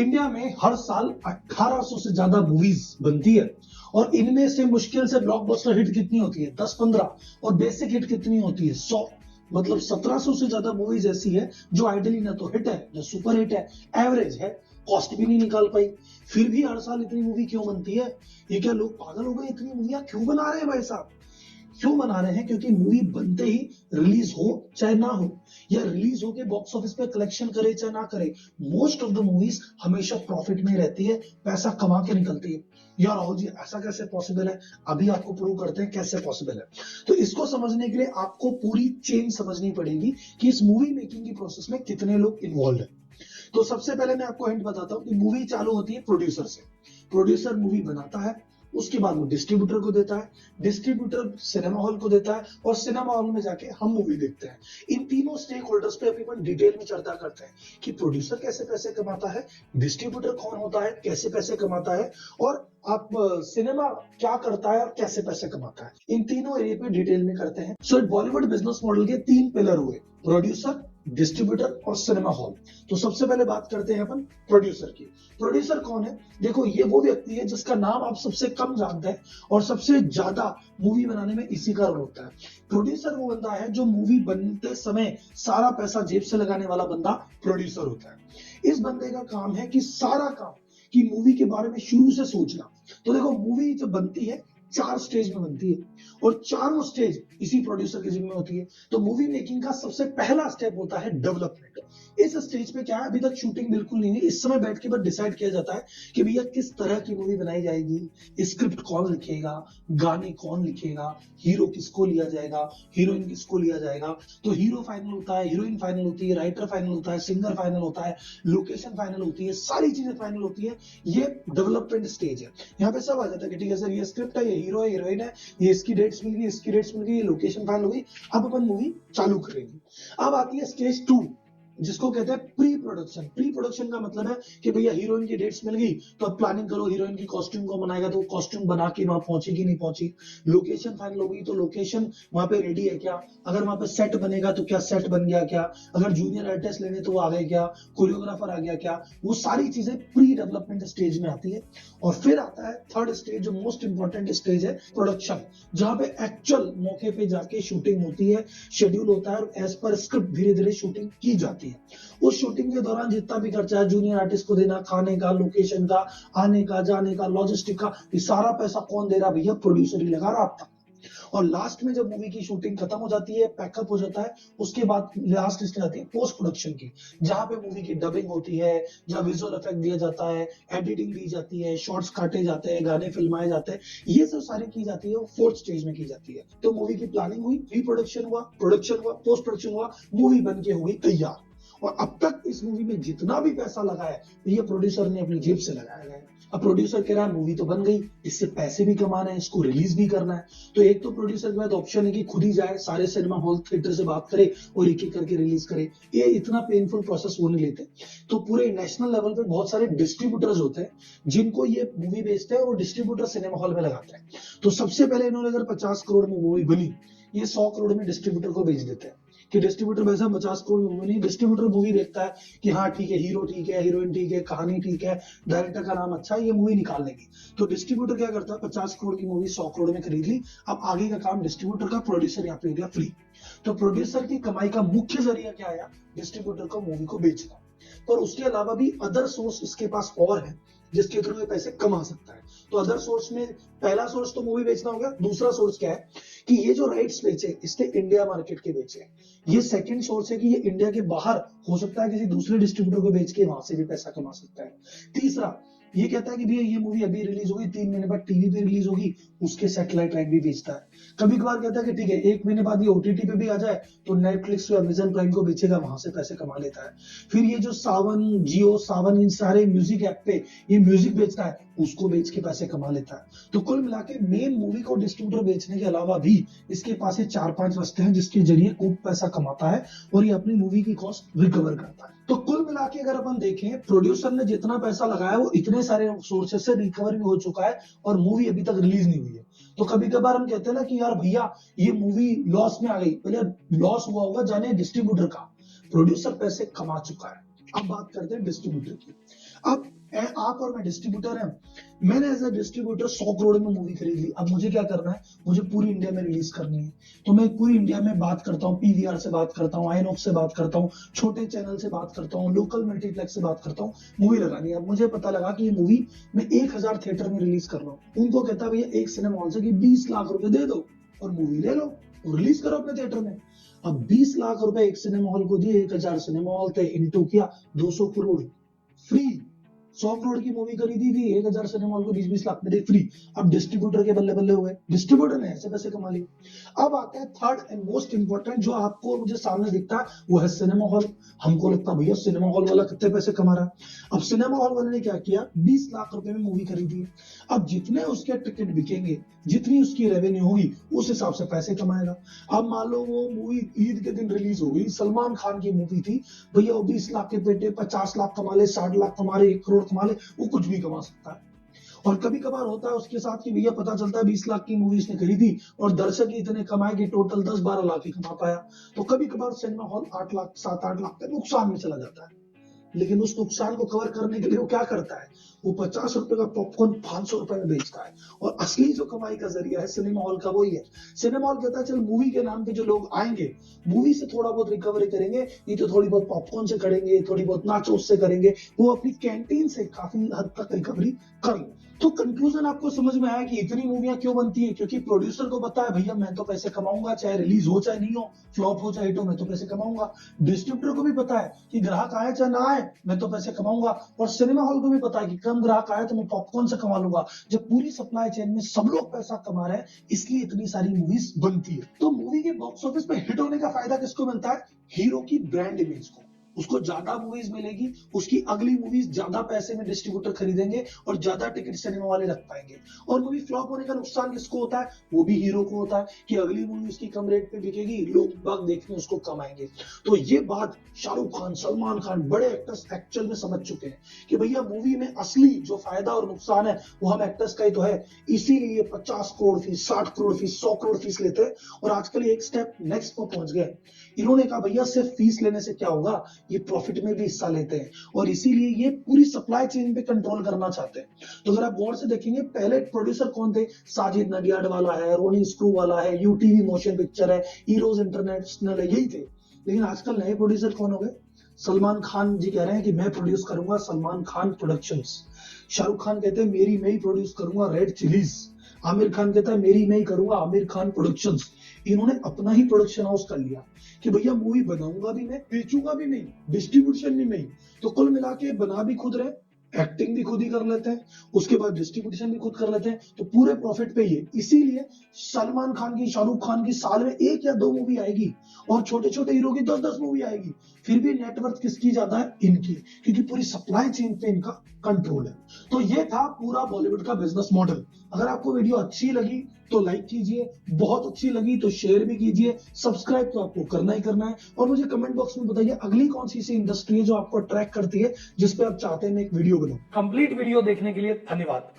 India में हर साल 1800 से ज्यादा मूवीज बनती है और इनमें से मुश्किल से ब्लॉकबस्टर हिट कितनी होती है? 10-15। और बेसिक हिट कितनी होती है? 100। मतलब 1700 से ज्यादा मूवीज ऐसी है जो आइडियली ना तो हिट है ना सुपर हिट है, एवरेज है, कॉस्ट भी नहीं निकाल पाई। फिर भी हर साल इतनी मूवी क्यों बनती है? ये क्या लोग पागल हो गए? इतनी मूवियां क्यों बना रहे हैं भाई साहब? क्यों बना रहे हैं? क्योंकि मूवी बनते ही रिलीज हो चाहे ना हो, या रिलीज हो के बॉक्स ऑफिस पे कलेक्शन करे चाहे ना करे, मोस्ट ऑफ द मूवीज हमेशा प्रॉफिट में रहती है, पैसा कमा के निकलती है। यार राहुल जी ऐसा कैसे पॉसिबल है? अभी आपको प्रूव करते हैं कैसे पॉसिबल है। तो इसको समझने के लिए आपको पूरी चेन समझनी पड़ेगी कि इस मूवी मेकिंग की प्रोसेस में कितने लोग इन्वॉल्व है। तो सबसे पहले मैं आपको हिंट बताता हूं कि मूवी चालू होती है प्रोड्यूसर से। प्रोड्यूसर मूवी बनाता है, उसके बाद वो डिस्ट्रीब्यूटर को देता है, डिस्ट्रीब्यूटर सिनेमा हॉल को देता है और सिनेमा हॉल में जाके हम मूवी देखते हैं। इन तीनों स्टेक होल्डर्स पे अभी अपन डिटेल में चर्चा करते हैं कि प्रोड्यूसर कैसे पैसे कमाता है, डिस्ट्रीब्यूटर कौन होता है, कैसे पैसे कमाता है, और आप सिनेमा क्या करता है और कैसे पैसे कमाता है। इन तीनों एरिया पे डिटेल में करते हैं। सो बॉलीवुड बिजनेस मॉडल के 3 पिलर हुए, प्रोड्यूसर, डिस्ट्रीब्यूटर और सिनेमा हॉल। तो सबसे पहले बात करते हैं अपन प्रोड्यूसर की। प्रोड्यूसर कौन है? देखो ये वो व्यक्ति है जिसका नाम आप सबसे कम जानते हैं और सबसे ज्यादा मूवी बनाने में इसी का रोल होता है। प्रोड्यूसर वो बंदा है जो मूवी बनते समय सारा पैसा जेब से लगाने वाला बंदा प्रोड्यूसर होता है। इस बंदे का काम है कि सारा काम कि मूवी के बारे में शुरू से सोचना। तो देखो मूवी जब बनती है 4 स्टेज में बनती है और चारों स्टेज इसी प्रोड्यूसर के जिम्मे होती है। तो मूवी मेकिंग का सबसे पहला स्टेप होता है डेवलपमेंट। इस स्टेज पे क्या है, अभी तक शूटिंग बिल्कुल नहीं है, इस समय बैठ के बस डिसाइड किया जाता है कि भैया किस तरह की मूवी बनाई जाएगी, स्क्रिप्ट कौन लिखेगा, गाने कौन लिखेगा, हीरो किसको लिया जाएगा, हीरोइन किसको लिया जाएगा। तो हीरो फाइनल होता है, हीरोइन फाइनल होती है, राइटर फाइनल होता है, सिंगर फाइनल होता है, लोकेशन फाइनल होती है, सारी चीजें फाइनल होती है। ये डेवलपमेंट स्टेज है। यहाँ पे सब आ जाता है कि ठीक है सर ये स्क्रिप्ट है, ये हीरो है, हीरोइन है, ये इसकी डेट्स मिल गई, इसकी डेट्स मिल गई, ये लोकेशन फाइनल हो गई, अब अपन मूवी चालू करेंगे। अब आती है स्टेज 2 जिसको कहते हैं प्री प्रोडक्शन। प्री प्रोडक्शन का मतलब है कि भैया हीरोइन की डेट्स मिल गई तो अब प्लानिंग करो, हीरोइन की कॉस्ट्यूम को बनाएगा तो कॉस्ट्यूम बना के वहां पहुंची कि नहीं पहुंची, लोकेशन फाइनल हो गई तो लोकेशन वहां पे रेडी है क्या, अगर वहां पे सेट बनेगा तो क्या सेट बन गया क्या, अगर जूनियर आर्टिस्ट लेने तो वो आ गए क्या, कोरियोग्राफर आ गया क्या, वो सारी चीजें प्री डेवलपमेंट स्टेज में आती है। और फिर आता है थर्ड स्टेज जो मोस्ट इंपॉर्टेंट स्टेज है, प्रोडक्शन, जहां पे एक्चुअल मौके पे जाके शूटिंग होती है, शेड्यूल होता है और एज पर स्क्रिप्ट धीरे धीरे शूटिंग की जाती है। उस शूटिंग के दौरान जितना भी खर्चा है जूनियर आर्टिस्ट को देना, खाने का, लोकेशन का, आने का, जाने का, लॉजिस्टिक का, ये सारा पैसा कौन दे रहा है? भैया प्रोड्यूसर ही लगा रहा आपका। और लास्ट में जब मूवी की शूटिंग खत्म हो जाती है, पैकअप हो जाता है, उसके बाद लास्ट स्टेज आती है पोस्ट प्रोडक्शन की, जहां पे मूवी की डबिंग होती है, जहां विजुअल इफेक्ट दिया जाता है, एडिटिंग दी जाती है, शॉर्ट्स काटे जाते हैं, गाने फिल्माए जाते हैं, ये सब सारी की जाती है वो फोर्थ स्टेज में की जाती है। तो मूवी की प्लानिंग हुई, प्री प्रोडक्शन हुआ, प्रोडक्शन हुआ, पोस्ट प्रोडक्शन हुआ, मूवी बन के हुई तैयार। और अब तक इस मूवी में जितना भी पैसा लगा है ये प्रोड्यूसर ने अपनी जेब से लगाया है। अब प्रोड्यूसर कह रहा है मूवी तो बन गई, इससे पैसे भी कमाना है, इसको रिलीज भी करना है। तो एक तो प्रोड्यूसर के पास ऑप्शन है कि खुद ही जाए, सारे सिनेमा हॉल थिएटर से बात करे और एक एक करके रिलीज करे। ये इतना पेनफुल प्रोसेस वो नहीं लेते। तो पूरे नेशनल लेवल पे बहुत सारे डिस्ट्रीब्यूटर्स होते हैं जिनको ये मूवी बेचते हैं और डिस्ट्रीब्यूटर सिनेमा हॉल में लगाते हैं। तो सबसे पहले इन्होंने अगर 50 करोड़ में मूवी बनी, ये 100 करोड़ में डिस्ट्रीब्यूटर को बेच देते हैं कि डिस्ट्रीब्यूटर वैसा 50 करोड़ में मूवी नहीं, डिस्ट्रीब्यूटर मूवी देखता है कि हाँ ठीक है, हीरो ठीक है, हीरोइन ठीक है, कहानी ठीक है, डायरेक्टर का नाम अच्छा है, ये मूवी निकाल लेगी। तो डिस्ट्रीब्यूटर क्या करता है, 50 करोड़ की मूवी 100 करोड़ में खरीद ली, अब आगे का काम डिस्ट्रीब्यूटर का, प्रोड्यूसर यहाँ पे हो गया फ्री। तो प्रोड्यूसर की कमाई का मुख्य जरिया क्या आया, डिस्ट्रीब्यूटर को मूवी को बेचना। पर उसके अलावा भी अदर सोर्स इसके पास और है जिसके थ्रू ये पैसे कमा सकता है। तो अदर सोर्स में पहला सोर्स तो मूवी बेचना हो गया, दूसरा सोर्स क्या है कि ये जो राइट्स बेचे इसने इंडिया मार्केट के बेचे। ये सेकंड सोर्स है कि ये इंडिया के बाहर हो सकता है किसी दूसरे डिस्ट्रीब्यूटर को बेच के वहां से भी पैसा कमा सकता है। तीसरा ये कहता है कि भैया ये मूवी अभी रिलीज होगी, 3 महीने बाद टीवी पे रिलीज होगी, उसके सैटेलाइट राइट भी बेचता है। कभी कभार कहता है कि ठीक है 1 महीने बाद ये ओटीटी पे भी आ जाए तो नेटफ्लिक्स या अमेजन प्राइम को बेचेगा, वहां से पैसे कमा लेता है। फिर ये जो सावन, जियो सावन, इन सारे म्यूजिक ऐप पे ये म्यूजिक बेचता है, उसको बेच के पैसे कमा लेता है। तो कुल मिला के मेन मूवी को डिस्ट्रीब्यूटर बेचने के अलावा भी इसके पास ये 4-5 रास्ते हैं जिसके जरिए खूब पैसा कमाता है और ये अपनी मूवी की कॉस्ट रिकवर करता है। तो कुल मिला के अगर अपन देखें, प्रोड्यूसर ने जितना पैसा लगाया वो इतने सारे सोर्सेस से रिकवर भी हो चुका है और मूवी अभी तक रिलीज नहीं हुई है। तो कभी कभार हम कहते हैं ना कि यार भैया ये मूवी लॉस में आ गई, पहले लॉस हुआ होगा जाने डिस्ट्रीब्यूटर का, प्रोड्यूसर पैसे कमा चुका है। अब बात करते हैं डिस्ट्रीब्यूटर की। अब आप और मैं डिस्ट्रीब्यूटर हैं, मैंने एज अ डिस्ट्रीब्यूटर 100 करोड़ में मूवी खरीद ली। अब मुझे क्या करना है, मुझे पूरी इंडिया में रिलीज करनी है। तो मैं पूरी इंडिया में बात करता हूँ, पीवीआर से बात करता हूँ, आइनॉक्स से बात करता हूँ, छोटे चैनल से बात करता हूँ, लोकल मल्टीप्लेक्स से बात करता हूँ, मूवी लगानी है। अब मुझे पता लगा कि ये मूवी मैं 1000 थिएटर में रिलीज कर रहा हूँ। उनको कहता है भैया एक सिनेमा हॉल से कि 20 लाख रुपए दे दो और मूवी ले लो और रिलीज करो अपने थिएटर में। अब 20 लाख रुपए एक सिनेमा हॉल को दिए, 1000 सिनेमा हॉल थे, इंटू किया 200 करोड़ फ्री। 100 करोड़ की मूवी खरीदी थी, 1000 सिनेमा हॉल को 20-20 लाख में दे फ्री। अब डिस्ट्रीब्यूटर के बल्ले बल्ले हुए, डिस्ट्रीब्यूटर ने ऐसे पैसे कमा लिए। अब आता है थर्ड एंड मोस्ट इंपॉर्टेंट, जो आपको मुझे सामने दिखता है, वो है सिनेमा हॉल। हमको लगता है भैया सिनेमा हॉल वाला कितने पैसे कमा रहा है। अब सिनेमा हॉल वाले ने क्या किया, 20 लाख रुपए में मूवी खरीदी है। अब जितने उसके टिकट बिकेंगे, जितनी उसकी रेवेन्यू होगी, उस हिसाब से पैसे कमाएगा। अब मान लो वो मूवी ईद के दिन रिलीज हो गई, सलमान खान की मूवी थी, भैया वो 20 लाख के पेटे 50 लाख कमा ले, 60 लाख कमा ले, 1 करोड़ कमा ले, वो कुछ भी कमा सकता है। और कभी कभार होता है उसके साथ कि भैया पता चलता है 20 लाख की मूवी इसने खरीदी और दर्शक ही इतने कमाए कि टोटल 10-12 लाख ही कमा पाया। तो कभी कभार सिनेमा हॉल 8 लाख 7-8 लाख का नुकसान में चला जाता है। लेकिन उस नुकसान को कवर करने के लिए वो क्या करता है, वो 50 रुपए का पॉपकॉर्न 500 रुपए में बेचता है। और असली जो कमाई का जरिया है सिनेमा हॉल का, वही है। सिनेमा हॉल कहता है चल मूवी के नाम पे जो लोग आएंगे, मूवी से थोड़ा बहुत रिकवरी करेंगे, नहीं तो थोड़ी बहुत पॉपकॉर्न से करेंगे, थोड़ी बहुत नाचोस से करेंगे, वो अपनी कैंटीन से काफी हद तक रिकवरी कर ले। तो कंक्लूजन आपको समझ में आया कि इतनी मूवियां क्यों बनती है, क्योंकि प्रोड्यूसर को पता है भैया मैं तो पैसे कमाऊंगा, चाहे रिलीज हो चाहे नहीं हो, फ्लॉप हो चाहे हिट हो, मैं तो पैसे कमाऊंगा। डिस्ट्रीब्यूटर को भी पता है कि ग्राहक आए चाहे ना आए, मैं तो पैसे कमाऊंगा। और सिनेमा हॉल को भी पता है कि कम ग्राहक आए तो मैं पॉपकॉर्न से कमा लूंगा। जब पूरी सप्लाई चेन में सब लोग पैसा कमा रहे हैं, इसलिए इतनी सारी मूवीज बनती है। तो मूवी के बॉक्स ऑफिस पे हिट होने का फायदा किसको मिलता है, हीरो की ब्रांड इमेज को। उसको ज्यादा मूवीज मिलेगी, उसकी अगली मूवीज ज्यादा पैसे में डिस्ट्रीब्यूटर खरीदेंगे और ज्यादा टिकट सिनेमा वाले रख पाएंगे। और मूवी फ्लॉप होने का नुकसान किसको होता है, वो भी हीरो को होता है कि अगली मूवी उसकी कम रेट पे बिकेगी, लोग बाग देखने उसको कम आएंगे। तो ये बात शाहरुख खान, सलमान खान, बड़े एक्टर्स एक्चुअल में समझ चुके हैं कि भैया मूवी में असली जो फायदा और नुकसान है वो हम एक्टर्स का ही तो है। इसीलिए 50 crore fees, 60 crore fees, 100 crore fees लेते हैं। और आजकल एक स्टेप नेक्स्ट पर पहुंच गए, इन्होंने कहा भैया सिर्फ फीस लेने से क्या होगा, ये प्रॉफिट में भी हिस्सा लेते हैं और इसीलिए ये पूरी सप्लाई चेन पे कंट्रोल करना चाहते हैं। तो अगर आप गौर से देखेंगे, पहले प्रोड्यूसर कौन थे, साजिद नडियाड वाला है, रोनी स्क्रू वाला है, यूटीवी मोशन पिक्चर है, हीरोज इंटरनेशनल है, यही थे। लेकिन आजकल नए प्रोड्यूसर कौन हो गए, सलमान खान जी कह रहे हैं कि मैं प्रोड्यूस करूंगा, सलमान खान प्रोडक्शंस। शाहरुख खान कहते हैं मेरी मैं ही प्रोड्यूस करूंगा, रेड चिलीज। आमिर खान कहता है मेरी मैं ही करूंगा, आमिर खान प्रोडक्शंस। इन्होंने अपना ही प्रोडक्शन हाउस कर लिया कि भैया मूवी बनाऊंगा भी मैं, बेचूंगा भी मैं, डिस्ट्रीब्यूशन भी मैं। तो कुल मिला के बना भी खुद रहे, एक्टिंग भी खुद ही कर लेते हैं, उसके बाद डिस्ट्रीब्यूशन भी खुद कर लेते हैं, तो पूरे प्रॉफिट पे ही है। इसीलिए सलमान खान की, शाहरुख खान की साल में 1 या 2 मूवी आएगी और छोटे छोटे हीरो की 10-10 मूवी आएगी। फिर भी नेटवर्थ किसकी ज्यादा है, इनकी, क्योंकि पूरी सप्लाई चेन पे इनका कंट्रोल है। तो ये था पूरा बॉलीवुड का बिजनेस मॉडल। अगर आपको वीडियो अच्छी लगी तो लाइक कीजिए, बहुत अच्छी लगी तो शेयर भी कीजिए, सब्सक्राइब तो आपको करना ही करना है। और मुझे कमेंट बॉक्स में बताइए अगली कौन सी ऐसी इंडस्ट्री है जो आपको अट्रैक्ट करती है, जिस पे आप चाहते हैं मैं एक वीडियो बनाऊं। कंप्लीट वीडियो देखने के लिए धन्यवाद।